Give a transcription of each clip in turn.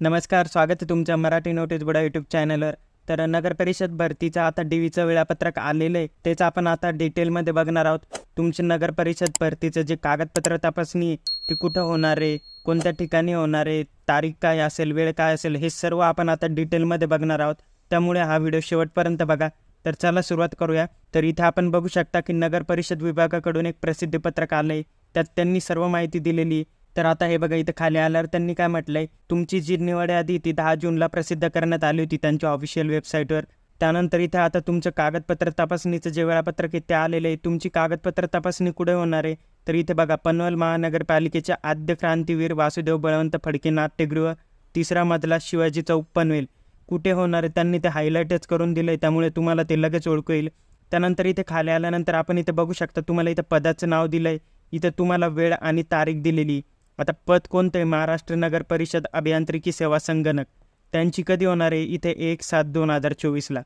नमस्कार, स्वागत आहे तुमच्या मराठी नोटीस बोर्ड यूट्यूब चॅनलवर. तर नगर परिषद भरतीचं आता DVचं वेळापत्रक आलेलं आहे. तेच आपण आता डिटेलमध्ये बघणार आहोत. तुमची नगर परिषद भरतीचं जे कागदपत्र तपासणी आहे, ती कुठं होणार आहे, कोणत्या ठिकाणी होणार आहे, तारीख काय असेल, वेळ काय असेल, हे सर्व आपण आता डिटेलमध्ये बघणार आहोत. त्यामुळे हा व्हिडिओ शेवटपर्यंत बघा. तर चला सुरुवात करूया. तर इथे आपण बघू शकता की नगर परिषद विभागाकडून एक प्रसिद्धीपत्रक आलं आहे. त्यात त्यांनी सर्व माहिती दिलेली आहे. तर आता हे बघा, इथं खाली आल्यावर त्यांनी काय म्हटलंय, तुमची जी निवड यादी ती 10 जूनला प्रसिद्ध करण्यात आली होती त्यांच्या ऑफिशियल वेबसाईटवर. त्यानंतर इथं आता तुमचं कागदपत्र तपासणीचं जे वेळापत्रक आहे ते आलेलं आहे. तुमची कागदपत्र तपासणी कुठे होणार आहे, तर इथे बघा, पनवेल महानगरपालिकेच्या आद्य क्रांतीवीर वासुदेव बळवंत फडके नाट्यगृह, 3रा मजला, शिवाजी चौक, पनवेल. कुठे होणार आहे त्यांनी ते हायलाईटच करून दिलं आहे, त्यामुळे तुम्हाला ते लगेच ओळखू येईल. त्यानंतर इथे खाली आल्यानंतर आपण इथे बघू शकता, तुम्हाला इथं पदाचं नाव दिलं आहे, इथं तुम्हाला वेळ आणि तारीख दिलेली. आता पद कोणतं आहे, महाराष्ट्र नगर परिषद अभियांत्रिकी सेवा संगणक. त्यांची कधी होणार आहे, इथे 1/7/2024ला.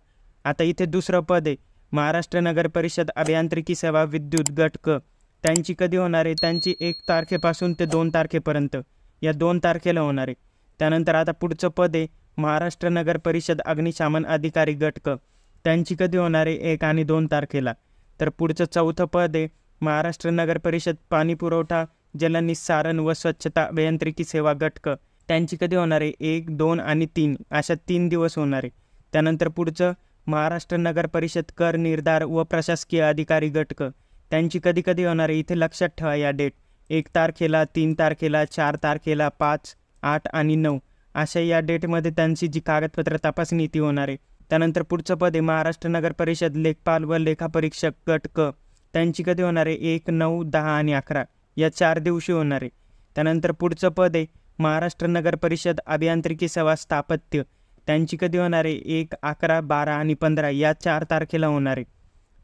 आता इथे दुसरं पद आहे, महाराष्ट्र नगर परिषद अभियांत्रिकी सेवा विद्युत गट क. त्यांची कधी होणार आहे, त्यांची 1 तारखेपासून ते 2 तारखेपर्यंत, या 2 तारखेला होणार आहे. त्यानंतर आता पुढचं पद आहे, महाराष्ट्र नगर परिषद अग्निशमन अधिकारी गट क. त्यांची कधी होणार आहे, 1 आणि 2 तारखेला. तर पुढचं चौथं पद आहे, महाराष्ट्र नगर परिषद पाणी पुरवठा जलनिस्सारण व स्वच्छता अभियांत्रिकी सेवा गट क. त्यांची कधी होणार आहे, 1, 2 आणि 3 अशा 3 दिवस होणार आहे. त्यानंतर पुढचं महाराष्ट्र नगर परिषद कर निर्धार व प्रशासकीय अधिकारी गट क. त्यांची कधी कधी होणार आहे, इथे लक्षात ठेवा या डेट, 1 तारखेला, 3 तारखेला, 4 तारखेला, 5, 8 आणि 9 अशा या डेटमध्ये त्यांची जी कागदपत्र तपासणी ती होणार आहे. त्यानंतर पुढचं पद आहे, महाराष्ट्र नगर परिषद लेखपाल व लेखापरीक्षक गट क. त्यांची कधी होणार आहे, 1, 9, 10 आणि 11 या 4 दिवशी होणार आहे. त्यानंतर पुढचं पद आहे, महाराष्ट्र नगर परिषद अभियांत्रिकी सेवा स्थापत्य. त्यांची कधी होणार आहे, 1, 11, 12 आणि 15 या 4 तारखेला होणार आहे,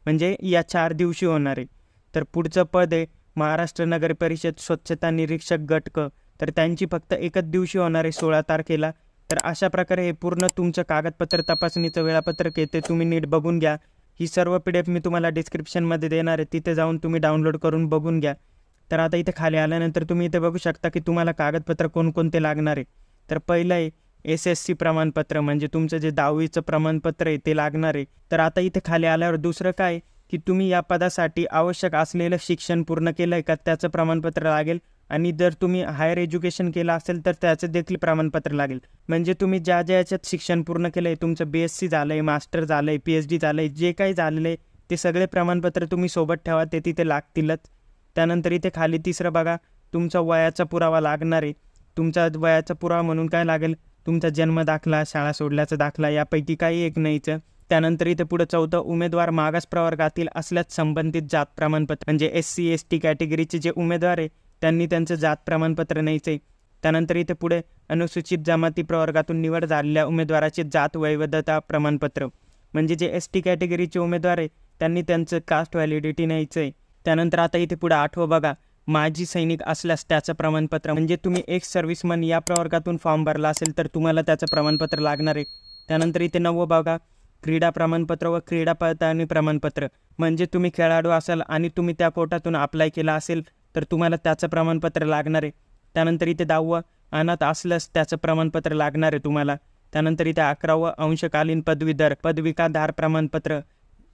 म्हणजे या 4 दिवशी होणार आहे. तर पुढचं पद आहे, महाराष्ट्र नगर परिषद स्वच्छता निरीक्षक गट क. तर त्यांची फक्त एकच दिवशी होणार आहे, 16 तारखेला. तर अशा प्रकारे हे पूर्ण तुमचं कागदपत्र तपासणीचं वेळापत्रक आहे, ते तुम्ही नीट बघून घ्या. ही सर्व PDF मी तुम्हाला डिस्क्रिप्शनमध्ये देणार आहे, तिथे जाऊन तुम्ही डाउनलोड करून बघून घ्या. तर आता इथे खाली आल्यानंतर तुम्ही इथे बघू शकता की तुम्हाला कागदपत्र कोणकोणते लागणार आहे. तर पहिलं आहे SSC प्रमाणपत्र, म्हणजे तुमचं जे 10वीचं प्रमाणपत्र आहे ते लागणार आहे. तर आता इथे खाली आल्यावर दुसरं काय की तुम्ही या पदासाठी आवश्यक असलेलं शिक्षण पूर्ण केलं आहे का, त्याचं प्रमाणपत्र लागेल. आणि जर तुम्ही हायर एज्युकेशन केलं असेल तर त्याचं देखील प्रमाणपत्र लागेल. म्हणजे तुम्ही ज्या ज्या याच्यात शिक्षण पूर्ण केलं आहे, तुमचं BSc झालं आहे, मास्टर झालं आहे, PhD झालं आहे, जे काही झालेलं आहे ते सगळे प्रमाणपत्र तुम्ही सोबत ठेवा, ते तिथे लागतीलच. त्यानंतर इथे खाली तिसरं बघा, तुमचा वयाचा पुरावा लागणार आहे. तुमचा वयाचा पुरावा म्हणून काय लागेल, तुमचा जन्म दाखला, शाळा सोडल्याचा दाखला, यापैकी काही एक न्यायचं. त्यानंतर इथे पुढे चौथं, उमेदवार मागास प्रवर्गातील असल्यास संबंधित जात प्रमाणपत्र, म्हणजे SC ST कॅटेगरीचे जे उमेदवार आहे त्यांनी त्यांचं जात प्रमाणपत्र न्यायचं आहे. त्यानंतर इथे पुढे अनुसूचित जमाती प्रवर्गातून निवड झालेल्या उमेदवाराचे जात वैधता प्रमाणपत्र, म्हणजे जे ST कॅटेगरीचे उमेदवार आहे त्यांनी त्यांचं कास्ट व्हॅलिडिटी न्यायचं आहे. त्यानंतर आता इथे पुढे 8वं बघा, माजी सैनिक असल्यास त्याचं प्रमाणपत्र, म्हणजे तुम्ही एक्स सर्व्हिसमन या प्रवर्गातून फॉर्म भरला असेल तर तुम्हाला त्याचं प्रमाणपत्र लागणार आहे. त्यानंतर इथे 9वं बघा, क्रीडा प्रमाणपत्र व क्रीडा पडताळणी प्रमाणपत्र, म्हणजे तुम्ही खेळाडू असाल आणि तुम्ही त्या कोटातून अप्लाय केला असेल तर तुम्हाला त्याचं प्रमाणपत्र लागणार आहे. त्यानंतर इथे 10वं, अनाथ असल्यास त्याचं प्रमाणपत्र लागणार आहे तुम्हाला. त्यानंतर इथे 11वं, अंशकालीन पदवीधर पदविकाधार प्रमाणपत्र,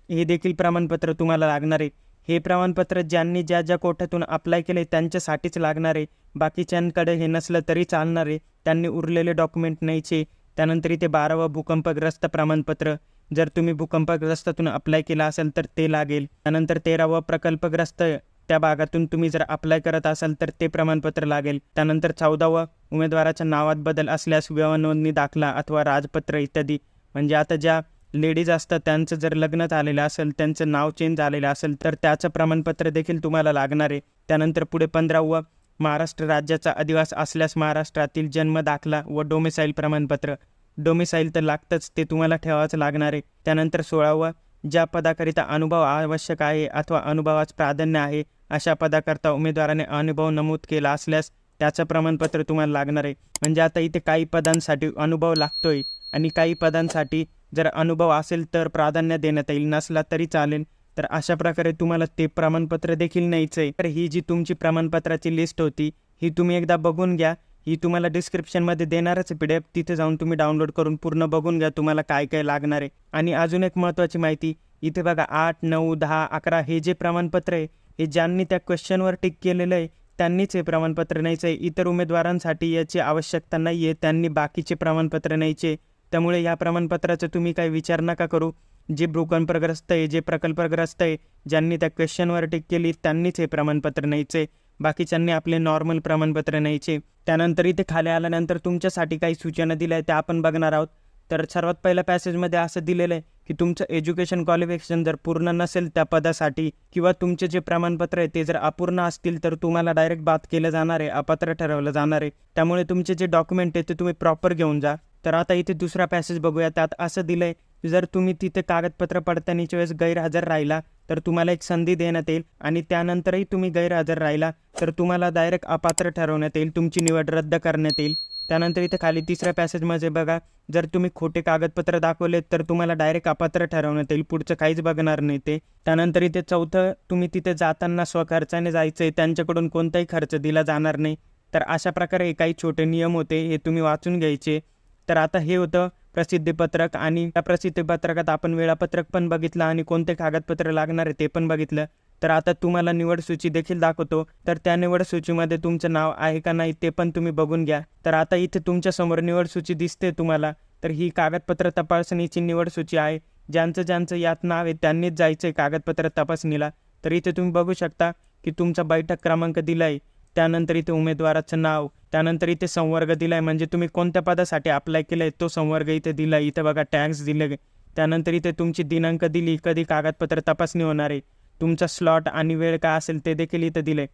हे देखील प्रमाणपत्र तुम्हाला लागणार आहे. हे प्रमाणपत्र ज्यांनी ज्या ज्या कोट्यातून अप्लाय केले त्यांच्यासाठीच लागणार आहे, बाकीच्यांकडे हे नसलं तरी चालणार आहे, त्यांनी उरलेले डॉक्युमेंट न्यायचे. त्यानंतर इथे 12वं, भूकंपग्रस्त प्रमाणपत्र, जर तुम्ही भूकंपग्रस्तातून अप्लाय केला असेल तर ते लागेल. त्यानंतर 13वं, प्रकल्पग्रस्त त्या भागातून तुम्ही जर अप्लाय करत असाल तर ते प्रमाणपत्र लागेल. त्यानंतर 14वं, उमेदवाराच्या नावात बदल असल्यास विवाह नोंदणी दाखला अथवा राजपत्र इत्यादी, म्हणजे आता ज्या लेडीज असतात त्यांचं जर लग्न झालेलं असेल, त्यांचं नाव चेंज झालेलं असेल तर त्याचं प्रमाणपत्र देखील तुम्हाला लागणार आहे. त्यानंतर पुढे 15वं, महाराष्ट्र राज्याचा अधिवास असल्यास महाराष्ट्रातील जन्म दाखला व डोमिसाईल प्रमाणपत्र, डोमिसाईल तर लागतंच, ते तुम्हाला ठेवावंच लागणार आहे. त्यानंतर 16वं, ज्या पदाकरिता अनुभव आवश्यक आहे अथवा अनुभवास प्राधान्य आहे अशा पदाकरता उमेदवाराने अनुभव नमूद केला असल्यास त्याचं प्रमाणपत्र तुम्हाला लागणार आहे. म्हणजे आता इथे काही पदांसाठी अनुभव लागतोय आणि काही पदांसाठी जर अनुभव असेल तर प्राधान्य देण्यात येईल, नसला तरी चालेल. तर अशा प्रकारे तुम्हाला ते प्रमाणपत्र देखील न्यायचं आहे. तर ही जी तुमची प्रमाणपत्राची लिस्ट होती ही तुम्ही एकदा बघून घ्या. ही तुम्हाला डिस्क्रिप्शनमध्ये देणारच आहे PDF, तिथे जाऊन तुम्ही डाउनलोड करून पूर्ण बघून घ्या तुम्हाला काय काय लागणार आहे. आणि अजून एक महत्त्वाची माहिती, इथे बघा 8, 9, 10, 11 हे जे प्रमाणपत्र आहे हे ज्यांनी त्या क्वेश्चनवर टिक केलेलं आहे त्यांनीच हे प्रमाणपत्र न्यायचं आहे. इतर उमेदवारांसाठी याची आवश्यकता नाही आहे, त्यांनी बाकीचे प्रमाणपत्र न्यायचे. त्यामुळे या प्रमाणपत्राचा तुम्ही काही विचार नका करू. जे भूकंपग्रस्त आहे, जे प्रकल्पग्रस्त आहे, ज्यांनी त्या क्वेश्चनवर टिक केली त्यांनीच हे प्रमाणपत्र न्यायचे, बाकीच्यांनी आपले नॉर्मल प्रमाणपत्र न्यायचे. त्यानंतर इथे खाली आल्यानंतर तुमच्यासाठी काही सूचना दिल्या आहेत त्या आपण बघणार आहोत. तर सर्वात पहिल्या पॅसेजमध्ये असं दिलेलं आहे की तुमचं एज्युकेशन क्वालिफिकेशन जर पूर्ण नसेल त्या पदासाठी किंवा तुमचे जे प्रमाणपत्र आहे ते जर अपूर्ण असतील तर तुम्हाला डायरेक्ट बाद केलं जाणार आहे, अपात्र ठरवलं जाणार आहे. त्यामुळे तुमचे जे डॉक्युमेंट आहे ते तुम्ही प्रॉपर घेऊन जा. तर आता इथे दुसरा पॅसेज बघूया. त्यात असं दिलं आहे की जर तुम्ही तिथे कागदपत्र पडताळणीच्या वेळेस गैरहजर राहिला तर तुम्हाला एक संधी देण्यात येईल आणि त्यानंतरही तुम्ही गैरहजर राहिला तर तुम्हाला डायरेक्ट अपात्र ठरवण्यात येईल, तुमची निवड रद्द करण्यात येईल. त्यानंतर इथे खाली तिसऱ्या पॅसेजमध्ये बघा, जर तुम्ही खोटे कागदपत्र दाखवले तर तुम्हाला डायरेक्ट अपात्र ठरवण्यात येईल, पुढचं काहीच बघणार नाही ते. त्यानंतर इथे चौथं, तुम्ही तिथे जाताना स्वखर्चाने जायचं आहे, त्यांच्याकडून कोणताही खर्च दिला जाणार नाही. तर अशा प्रकारे काही छोटे नियम होते, हे तुम्ही वाचून घ्यायचे. तर आता हे होतं प्रसिद्धीपत्रक आणि त्या प्रसिद्धीपत्रकात आपण वेळापत्रक पण बघितलं आणि कोणते कागदपत्र लागणार आहे ते पण बघितलं. तर आता तुम्हाला निवड सूची देखील दाखवतो. तर त्या निवड सूचीमध्ये तुमचं नाव आहे का नाही ते पण तुम्ही बघून घ्या. तर आता इथे तुमच्यासमोर निवड सूची दिसते तुम्हाला. तर ही कागदपत्र तपासणीची निवड सूची आहे. ज्यांचं यात नाव आहे त्यांनीच जायचं आहे कागदपत्र तपासणीला. तर इथे तुम्ही बघू शकता की तुमचा बैठक क्रमांक दिला आहे, त्यानंतर इथे उमेदवाराचं नाव, त्यानंतर इथे संवर्ग दिला आहे म्हणजे तुम्ही कोणत्या पदासाठी अप्लाय केलं आहे तो संवर्ग इथे दिला आहे. इथे बघा टॅक्स दिले. त्यानंतर इथे तुमची दिनांक दिली, कधी कागदपत्र तपासणी होणार आहे, तुमचा स्लॉट आणि वेळ काय असेल ते देखील इथे दिले.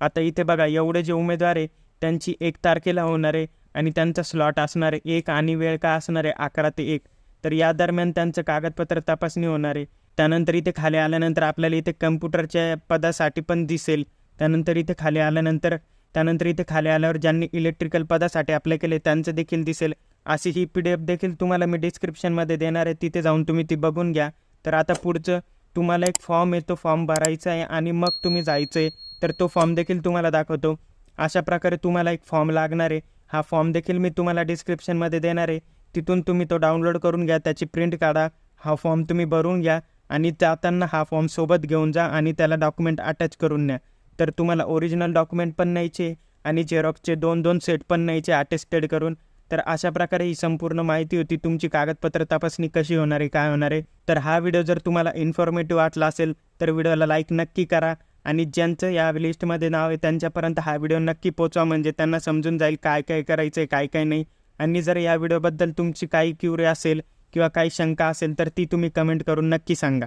आता इथे बघा एवढे जे उमेदवार आहे त्यांची 1 तारखेला होणार आहे आणि त्यांचा स्लॉट असणार आहे 1 आणि वेळ काय असणार आहे 11 ते 1. तर या दरम्यान त्यांचं कागदपत्र तपासणी होणार आहे. त्यानंतर इथे खाली आल्यानंतर आपल्याला इथे कम्प्युटरच्या पदासाठी पण दिसेल. त्यानंतर इथे खाली आल्यावर ज्यांनी इलेक्ट्रिकल पदासाठी अप्लाय केले त्यांचं देखील दिसेल. अशी ही PDF देखील तुम्हाला मी डिस्क्रिप्शनमध्ये देणार आहे, तिथे जाऊन तुम्ही ती बघून घ्या. तर आता पुढचं तुम्हाला एक फॉर्म आहे, तो फॉर्म भरायचा आहे आणि मग तुम्ही जायचं आहे. तर तो फॉर्म देखील तुम्हाला दाखवतो. अशा प्रकारे तुम्हाला एक फॉर्म लागणार आहे. हा फॉर्म देखील मी तुम्हाला डिस्क्रिप्शनमध्ये देणार आहे, तिथून तुम्ही तो डाउनलोड करून घ्या, त्याची प्रिंट काढा, हा फॉर्म तुम्ही भरून घ्या आणि जाताना हा फॉर्म सोबत घेऊन जा आणि त्याला डॉक्युमेंट अटॅच करून न्या. तर तुम्हाला ओरिजिनल डॉक्युमेंट पण न्यायचे आणि झेरॉक्सचे 2-2 सेट पण न्यायचे अटेस्टेड करून. तर अशा प्रकारे ही संपूर्ण माहिती होती तुमची कागदपत्र तपासणी कशी होणार आहे, काय होणार आहे. तर हा व्हिडिओ जर तुम्हाला इन्फॉर्मेटिव्ह वाटला असेल तर व्हिडिओला लाईक नक्की करा आणि ज्यांचं या लिस्टमध्ये नाव आहे त्यांच्यापर्यंत हा व्हिडिओ नक्की पोचवा, म्हणजे त्यांना समजून जाईल काय काय करायचं आहे, काय काय नाही. आणि जर या व्हिडिओबद्दल तुमची काही क्युरी असेल किंवा काही शंका असेल तर ती तुम्ही कमेंट करून नक्की सांगा.